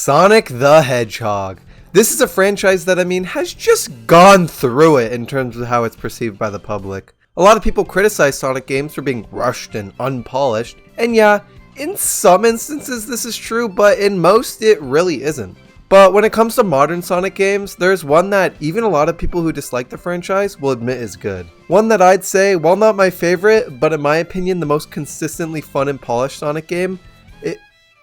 Sonic the Hedgehog. This is a franchise that, has just gone through it in terms of how it's perceived by the public. A lot of people criticize Sonic games for being rushed and unpolished, and yeah, in some instances this is true, but in most it really isn't. But when it comes to modern Sonic games, there's one that even a lot of people who dislike the franchise will admit is good. One that I'd say, while not my favorite, but in my opinion the most consistently fun and polished Sonic game,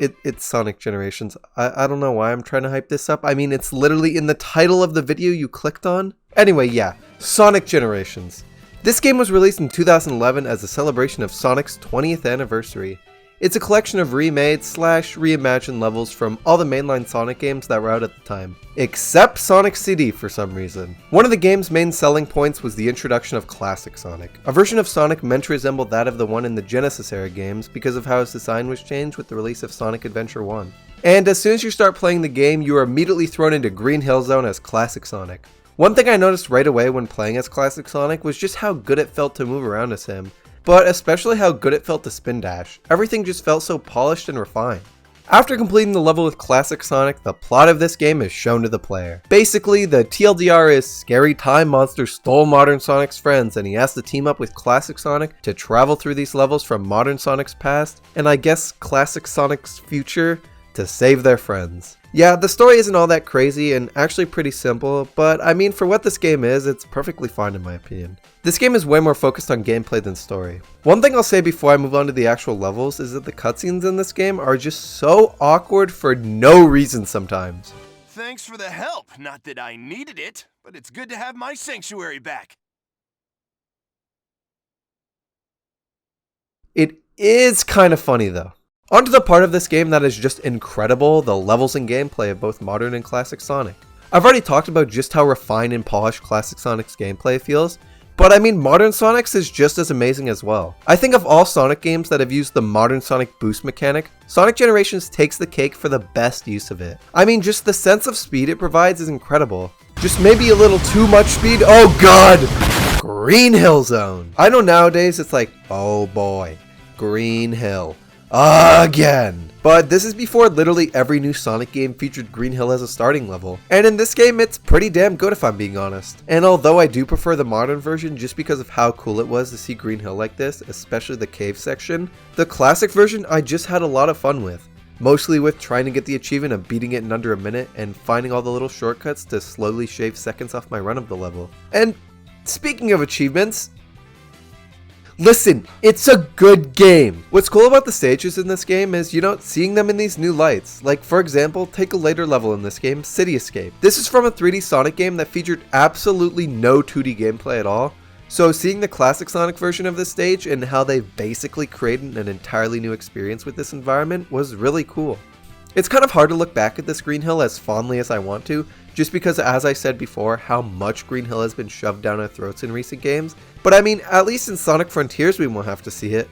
it's Sonic Generations. I don't know why I'm trying to hype this up. It's literally in the title of the video you clicked on. Anyway, yeah, Sonic Generations. This game was released in 2011 as a celebration of Sonic's 20th anniversary. It's a collection of remade/reimagined levels from all the mainline Sonic games that were out at the time, except Sonic CD for some reason. One of the game's main selling points was the introduction of Classic Sonic, a version of Sonic meant to resemble that of the one in the Genesis era games because of how its design was changed with the release of Sonic Adventure 1. And as soon as you start playing the game, you are immediately thrown into Green Hill Zone as Classic Sonic. One thing I noticed right away when playing as Classic Sonic was just how good it felt to move around as him, but especially how good it felt to spin dash. Everything just felt so polished and refined. After completing the level with Classic Sonic, the plot of this game is shown to the player. Basically, the TLDR is Scary Time Monster stole modern Sonic's friends and he has to team up with Classic Sonic to travel through these levels from modern Sonic's past, and I guess Classic Sonic's future, to save their friends. Yeah, the story isn't all that crazy and actually pretty simple, but for what this game is, it's perfectly fine in my opinion. This game is way more focused on gameplay than story. One thing I'll say before I move on to the actual levels is that the cutscenes in this game are just so awkward for no reason sometimes. Thanks for the help, not that I needed it, but it's good to have my sanctuary back. It is kind of funny though. On to the part of this game that is just incredible, the levels and gameplay of both modern and classic Sonic. I've already talked about just how refined and polished classic Sonic's gameplay feels, but modern Sonic's is just as amazing as well. I think of all Sonic games that have used the modern Sonic boost mechanic, Sonic Generations takes the cake for the best use of it. Just the sense of speed it provides is incredible. Just maybe a little too much speed. Oh god! Green Hill Zone! I know nowadays it's like, oh boy, Green Hill. Again! But this is before literally every new Sonic game featured Green Hill as a starting level. And in this game, it's pretty damn good if I'm being honest. And although I do prefer the modern version just because of how cool it was to see Green Hill like this, especially the cave section, the classic version I just had a lot of fun with. Mostly with trying to get the achievement of beating it in under a minute and finding all the little shortcuts to slowly shave seconds off my run of the level. And speaking of achievements, listen, it's a good game. What's cool about the stages in this game is, seeing them in these new lights. Like, for example, take a later level in this game, City Escape. This is from a 3D Sonic game that featured absolutely no 2D gameplay at all. So seeing the classic Sonic version of this stage and how they basically created an entirely new experience with this environment was really cool. It's kind of hard to look back at this Green Hill as fondly as I want to, just because, as I said before, how much Green Hill has been shoved down our throats in recent games. But at least in Sonic Frontiers we won't have to see it.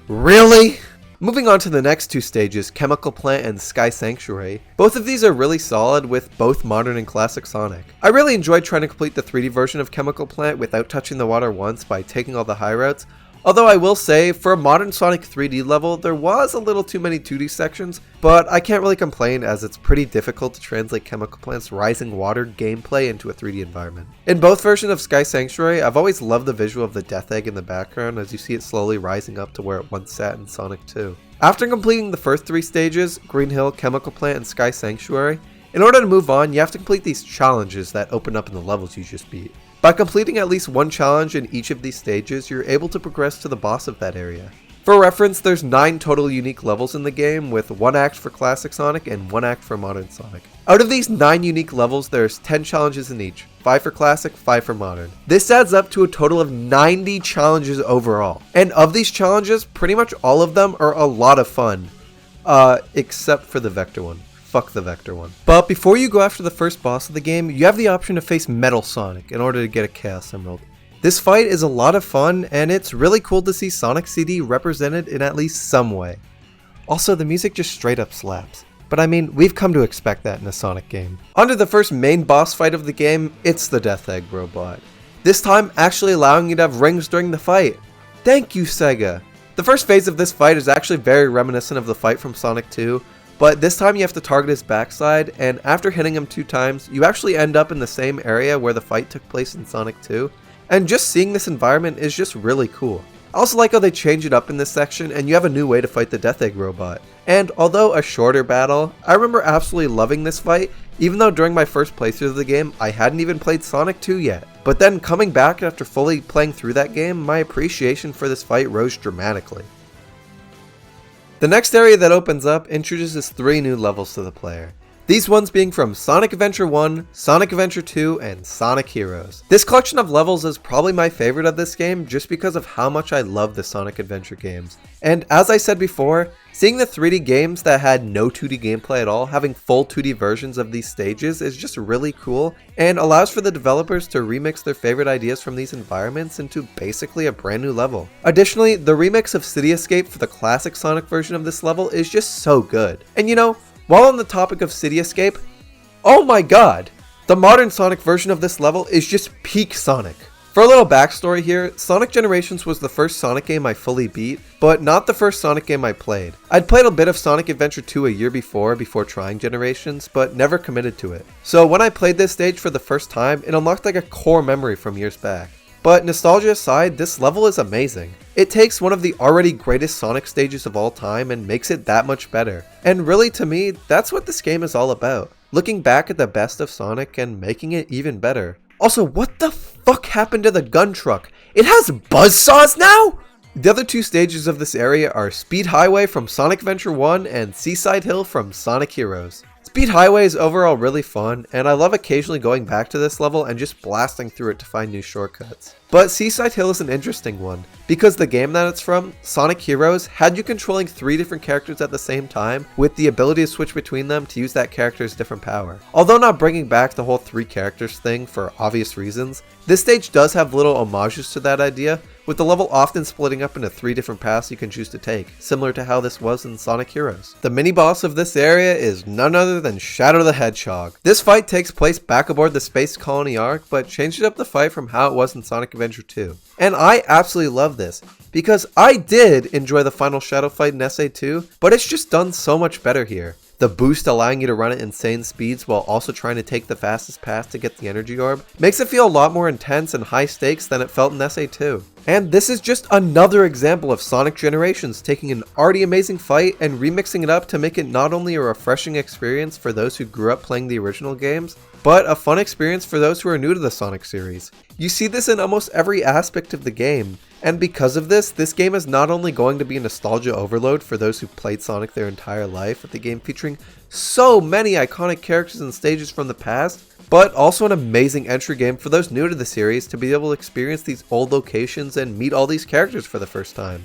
Really? Moving on to the next two stages, Chemical Plant and Sky Sanctuary. Both of these are really solid with both modern and classic Sonic. I really enjoyed trying to complete the 3D version of Chemical Plant without touching the water once by taking all the high routes. Although I will say, for a modern Sonic 3D level, there was a little too many 2D sections, but I can't really complain as it's pretty difficult to translate Chemical Plant's rising water gameplay into a 3D environment. In both versions of Sky Sanctuary, I've always loved the visual of the Death Egg in the background as you see it slowly rising up to where it once sat in Sonic 2. After completing the first three stages, Green Hill, Chemical Plant, and Sky Sanctuary, in order to move on, you have to complete these challenges that open up in the levels you just beat. By completing at least one challenge in each of these stages, you're able to progress to the boss of that area. For reference, there's 9 total unique levels in the game, with 1 act for Classic Sonic and 1 act for Modern Sonic. Out of these 9 unique levels, there's 10 challenges in each, 5 for Classic, 5 for Modern. This adds up to a total of 90 challenges overall. And of these challenges, pretty much all of them are a lot of fun. Except for the Vector one. Fuck the Vector one. But before you go after the first boss of the game, you have the option to face Metal Sonic in order to get a Chaos Emerald. This fight is a lot of fun, and it's really cool to see Sonic CD represented in at least some way. Also, the music just straight up slaps. But we've come to expect that in a Sonic game. On to the first main boss fight of the game, it's the Death Egg robot. This time, actually allowing you to have rings during the fight. Thank you, Sega! The first phase of this fight is actually very reminiscent of the fight from Sonic 2, but this time you have to target his backside, and after hitting him 2 times, you actually end up in the same area where the fight took place in Sonic 2, and just seeing this environment is just really cool. I also like how they change it up in this section and you have a new way to fight the Death Egg robot. And although a shorter battle, I remember absolutely loving this fight, even though during my first playthrough of the game, I hadn't even played Sonic 2 yet. But then coming back after fully playing through that game, my appreciation for this fight rose dramatically. The next area that opens up introduces 3 new levels to the player. These ones being from Sonic Adventure 1, Sonic Adventure 2, and Sonic Heroes. This collection of levels is probably my favorite of this game just because of how much I love the Sonic Adventure games. And as I said before, seeing the 3D games that had no 2D gameplay at all having full 2D versions of these stages is just really cool and allows for the developers to remix their favorite ideas from these environments into basically a brand new level. Additionally, the remix of City Escape for the classic Sonic version of this level is just so good. And you know, while on the topic of City Escape, oh my god, the modern Sonic version of this level is just peak Sonic. For a little backstory here, Sonic Generations was the first Sonic game I fully beat, but not the first Sonic game I played. I'd played a bit of Sonic Adventure 2 a year before trying Generations, but never committed to it. So when I played this stage for the first time, it unlocked like a core memory from years back. But nostalgia aside, this level is amazing. It takes one of the already greatest Sonic stages of all time and makes it that much better. And really to me, that's what this game is all about. Looking back at the best of Sonic and making it even better. Also, what the fuck happened to the gun truck? It has buzzsaws now?! The other 2 stages of this area are Speed Highway from Sonic Adventure 1 and Seaside Hill from Sonic Heroes. Speed Highway is overall really fun, and I love occasionally going back to this level and just blasting through it to find new shortcuts. But Seaside Hill is an interesting one, because the game that it's from, Sonic Heroes, had you controlling 3 different characters at the same time, with the ability to switch between them to use that character's different power. Although not bringing back the whole 3 characters thing for obvious reasons, this stage does have little homages to that idea, with the level often splitting up into 3 different paths you can choose to take, similar to how this was in Sonic Heroes. The mini-boss of this area is none other than Shatter the Hedgehog. This fight takes place back aboard the Space Colony Ark, but changed up the fight from how it was in Sonic Adventure 2. And I absolutely love this, because I did enjoy the final shadow fight in SA2, but it's just done so much better here. The boost allowing you to run at insane speeds while also trying to take the fastest path to get the energy orb makes it feel a lot more intense and high stakes than it felt in SA2. And this is just another example of Sonic Generations taking an already amazing fight and remixing it up to make it not only a refreshing experience for those who grew up playing the original games, but a fun experience for those who are new to the Sonic series. You see this in almost every aspect of the game, and because of this game is not only going to be a nostalgia overload for those who played Sonic their entire life, with the game featuring so many iconic characters and stages from the past, but also an amazing entry game for those new to the series to be able to experience these old locations and meet all these characters for the first time.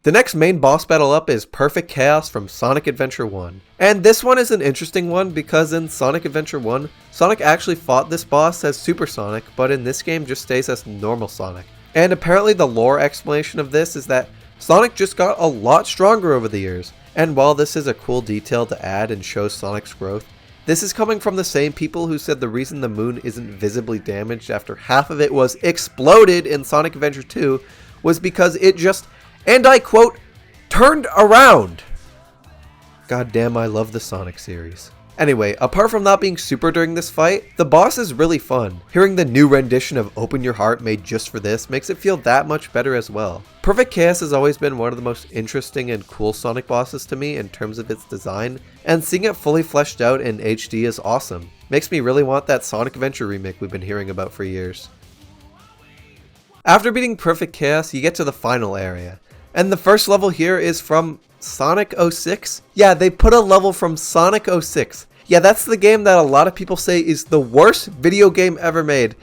The next main boss battle up is Perfect Chaos from Sonic Adventure 1. And this one is an interesting one because in Sonic Adventure 1, Sonic actually fought this boss as Super Sonic, but in this game just stays as normal Sonic. And apparently the lore explanation of this is that Sonic just got a lot stronger over the years. And while this is a cool detail to add and shows Sonic's growth, this is coming from the same people who said the reason the moon isn't visibly damaged after half of it was exploded in Sonic Adventure 2 was because it just, and I quote, turned around. God damn, I love the Sonic series. Anyway, apart from not being super during this fight, the boss is really fun. Hearing the new rendition of Open Your Heart made just for this makes it feel that much better as well. Perfect Chaos has always been one of the most interesting and cool Sonic bosses to me in terms of its design, and seeing it fully fleshed out in HD is awesome. Makes me really want that Sonic Adventure remake we've been hearing about for years. After beating Perfect Chaos, you get to the final area. And the first level here is from Sonic 06? Yeah, they put a level from Sonic 06. Yeah, that's the game that a lot of people say is the worst video game ever made.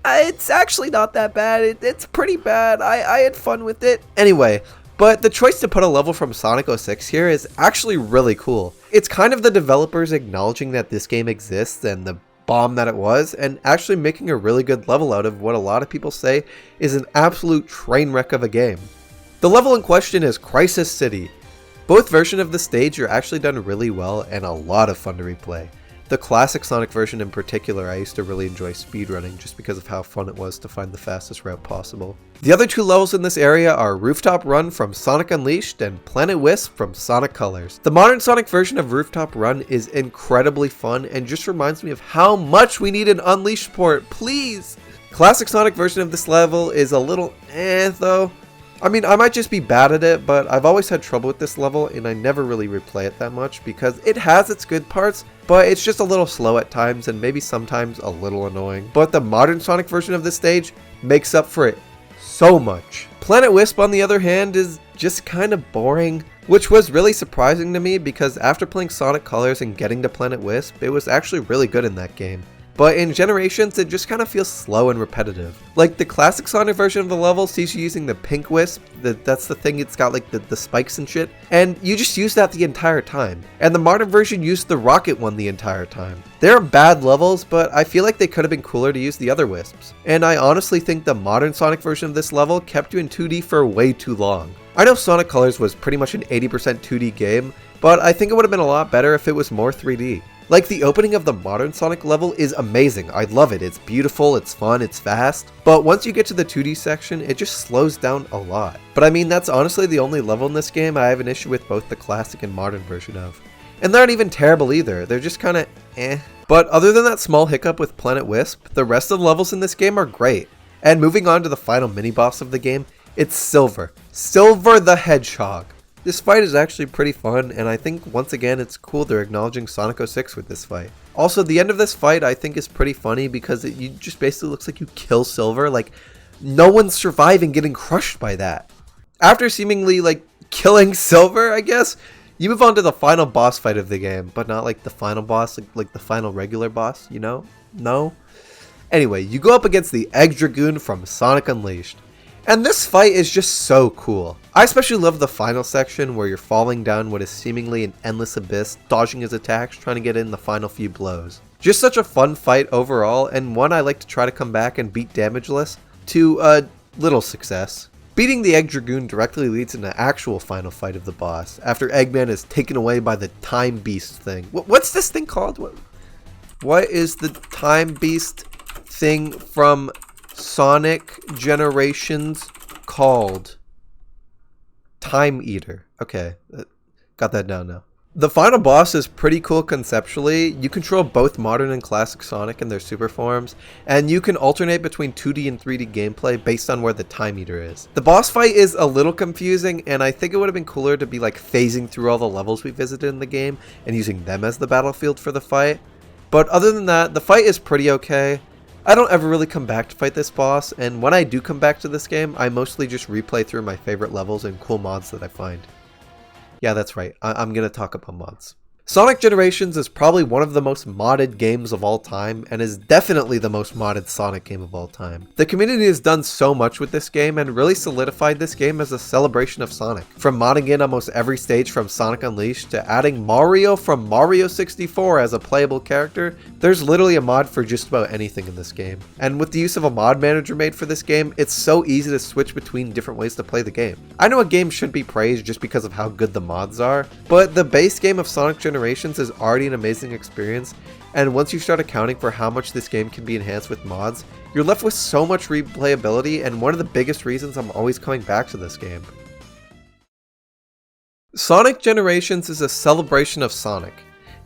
It's actually not that bad. It's pretty bad. I had fun with it. Anyway, but the choice to put a level from Sonic 06 here is actually really cool. It's kind of the developers acknowledging that this game exists and the bomb that it was, and actually making a really good level out of what a lot of people say is an absolute train wreck of a game. The level in question is Crisis City. Both versions of the stage are actually done really well and a lot of fun to replay. The classic Sonic version in particular, I used to really enjoy speedrunning just because of how fun it was to find the fastest route possible. The other two levels in this area are Rooftop Run from Sonic Unleashed and Planet Wisp from Sonic Colors. The modern Sonic version of Rooftop Run is incredibly fun and just reminds me of how much we need an Unleashed port, please! Classic Sonic version of this level is a little though. I mean, I might just be bad at it, but I've always had trouble with this level and I never really replay it that much because it has its good parts, but it's just a little slow at times and maybe sometimes a little annoying. But the modern Sonic version of this stage makes up for it so much. Planet Wisp, on the other hand, is just kind of boring, which was really surprising to me because after playing Sonic Colors and getting to Planet Wisp, it was actually really good in that game. But in Generations, it just kind of feels slow and repetitive. Like, the classic Sonic version of the level sees you using the pink Wisp, that's the thing, it's got like the spikes and shit, and you just use that the entire time. And the modern version used the rocket one the entire time. They're bad levels, but I feel like they could have been cooler to use the other Wisps. And I honestly think the modern Sonic version of this level kept you in 2D for way too long. I know Sonic Colors was pretty much an 80% 2D game, but I think it would have been a lot better if it was more 3D. Like, the opening of the modern Sonic level is amazing. I love it. It's beautiful, it's fun, it's fast. But once you get to the 2D section, it just slows down a lot. But I mean, that's honestly the only level in this game I have an issue with both the classic and modern version of. And they're not even terrible either. They're just kind of But other than that small hiccup with Planet Wisp, the rest of the levels in this game are great. And moving on to the final mini-boss of the game, it's Silver. Shatter the Hedgehog. This fight is actually pretty fun, and I think once again it's cool they're acknowledging Sonic 06 with this fight. Also, the end of this fight I think is pretty funny because you just basically looks like you kill Silver, like no one's surviving getting crushed by that. After seemingly like killing Silver, I guess, you move on to the final boss fight of the game, but not like the final boss, like the final regular boss, you know? No? Anyway, you go up against the Egg Dragoon from Sonic Unleashed. And this fight is just so cool. I especially love the final section where you're falling down what is seemingly an endless abyss, dodging his attacks, trying to get in the final few blows. Just such a fun fight overall, and one I like to try to come back and beat damageless to little success. Beating the Egg Dragoon directly leads to an actual final fight of the boss, after Eggman is taken away by the Time Beast thing. What's this thing called? What is the Time Beast thing from Sonic Generations called? Time Eater. Okay, got that down now. The final boss is pretty cool conceptually. You control both modern and classic Sonic in their super forms, and you can alternate between 2D and 3D gameplay based on where the Time Eater is. The boss fight is a little confusing, and I think it would have been cooler to be like phasing through all the levels we visited in the game and using them as the battlefield for the fight. But other than that, the fight is pretty okay. I don't ever really come back to fight this boss, and when I do come back to this game, I mostly just replay through my favorite levels and cool mods that I find. Yeah, that's right, I'm gonna talk about mods. Sonic Generations is probably one of the most modded games of all time, and is definitely the most modded Sonic game of all time. The community has done so much with this game and really solidified this game as a celebration of Sonic. From modding in almost every stage from Sonic Unleashed to adding Mario from Mario 64 as a playable character, there's literally a mod for just about anything in this game. And with the use of a mod manager made for this game, it's so easy to switch between different ways to play the game. I know a game should be praised just because of how good the mods are, but the base game of Sonic Generations is already an amazing experience, and once you start accounting for how much this game can be enhanced with mods, you're left with so much replayability, and one of the biggest reasons I'm always coming back to this game. Sonic Generations is a celebration of Sonic.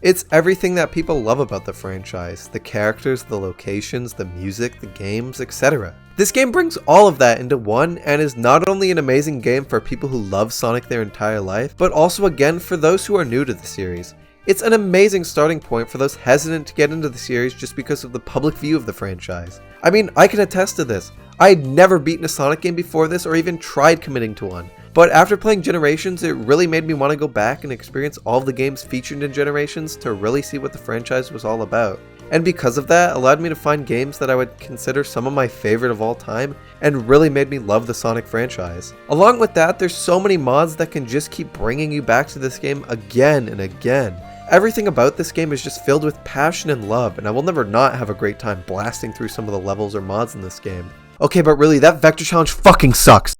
It's everything that people love about the franchise, the characters, the locations, the music, the games, etc. This game brings all of that into one and is not only an amazing game for people who love Sonic their entire life, but also again for those who are new to the series. It's an amazing starting point for those hesitant to get into the series just because of the public view of the franchise. I mean, I can attest to this. I had never beaten a Sonic game before this or even tried committing to one. But after playing Generations, it really made me want to go back and experience all of the games featured in Generations to really see what the franchise was all about. And because of that, allowed me to find games that I would consider some of my favorite of all time, and really made me love the Sonic franchise. Along with that, there's so many mods that can just keep bringing you back to this game again and again. Everything about this game is just filled with passion and love, and I will never not have a great time blasting through some of the levels or mods in this game. Okay, but really, that Vector Challenge fucking sucks!